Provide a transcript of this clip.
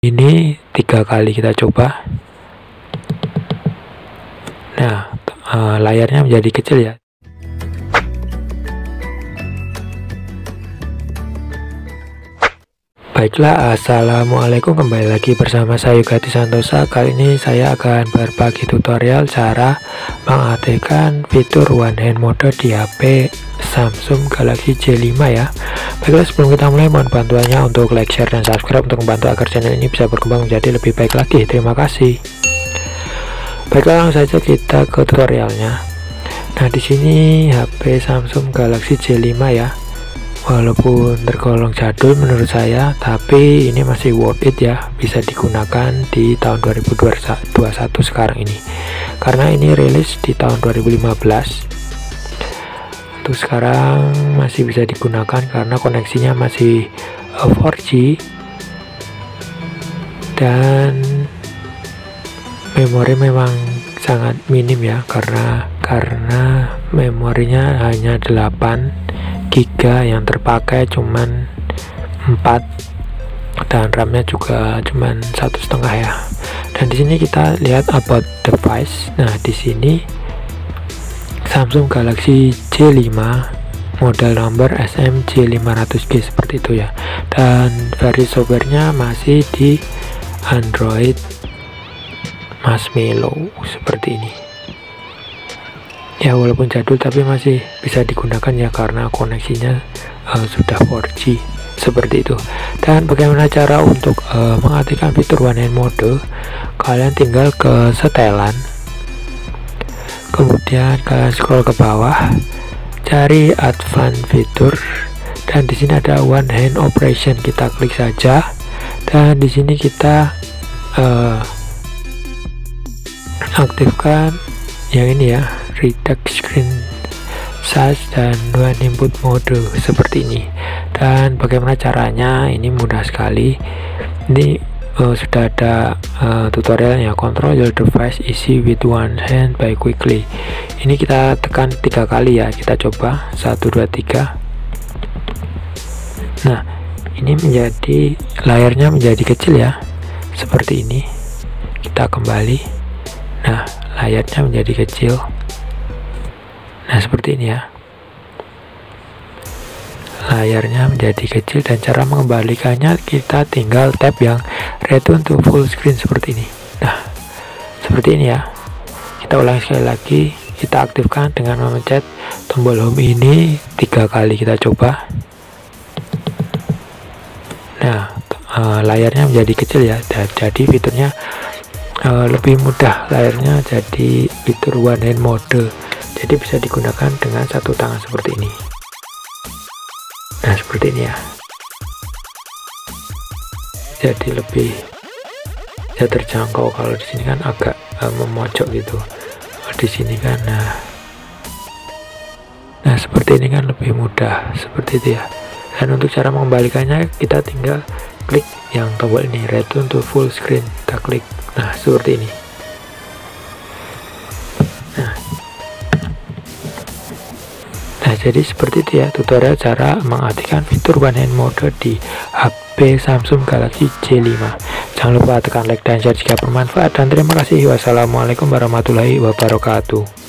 ini 3 kali kita coba. Nah, layarnya menjadi kecil ya. Baiklah, assalamualaikum, kembali lagi bersama saya Yugati Santosa. Kali ini saya akan berbagi tutorial cara mengaktifkan fitur one hand mode di HP Samsung Galaxy J5 ya. Baiklah, sebelum kita mulai mohon bantuannya untuk like, share, dan subscribe untuk membantu agar channel ini bisa berkembang menjadi lebih baik lagi. Terima kasih. Baiklah, langsung saja kita ke tutorialnya. Nah, di sini HP Samsung Galaxy J5 ya. Walaupun tergolong jadul menurut saya, tapi ini masih worth it ya, bisa digunakan di tahun 2021 sekarang ini, karena ini rilis di tahun 2015. Untuk sekarang masih bisa digunakan karena koneksinya masih 4G dan memori memang sangat minim ya, karena memorinya hanya 8 GB, yang terpakai cuman 4 dan RAM-nya juga cuman 1,5 ya. Dan di sini kita lihat about device. Nah, di sini Samsung Galaxy J5 model nomor SMJ500G seperti itu ya. Dan versi softwarenya masih di Android Marshmallow seperti ini. Ya, walaupun jadul tapi masih bisa digunakan ya, karena koneksinya sudah 4G seperti itu. Dan bagaimana cara untuk mengaktifkan fitur one hand mode? Kalian tinggal ke setelan, kemudian kalian scroll ke bawah, cari advanced fitur, dan di sini ada one hand operation. Kita klik saja, dan di sini kita aktifkan yang ini ya, redact screen size dan one input mode seperti ini. Dan bagaimana caranya? Ini mudah sekali. Ini sudah ada tutorialnya. Control your device easy with one hand by quickly. Ini kita tekan 3 kali ya. Kita coba 1 2 3. Nah, ini menjadi layarnya menjadi kecil ya, seperti ini. Kita kembali. Nah, layarnya menjadi kecil. Nah, seperti ini ya, layarnya menjadi kecil. Dan cara mengembalikannya, kita tinggal tap yang return to full screen seperti ini. Nah, seperti ini ya. Kita ulangi sekali lagi, kita aktifkan dengan memencet tombol home ini 3 kali. Kita coba. Nah, layarnya menjadi kecil ya, dan jadi fiturnya lebih mudah. Layarnya jadi fitur one hand mode, jadi bisa digunakan dengan satu tangan seperti ini. Nah, seperti ini ya, jadi lebih bisa terjangkau. Kalau di sini kan agak memojok gitu, di sini kan. Nah, seperti ini kan lebih mudah seperti itu ya. Dan untuk cara mengembalikannya, kita tinggal klik yang tombol ini, return to full screen. Kita klik. Nah, seperti ini. Nah, jadi seperti itu ya tutorial cara mengaktifkan fitur one hand mode di HP Samsung Galaxy J5. Jangan lupa tekan like dan share jika bermanfaat, dan terima kasih. Wassalamualaikum warahmatullahi wabarakatuh.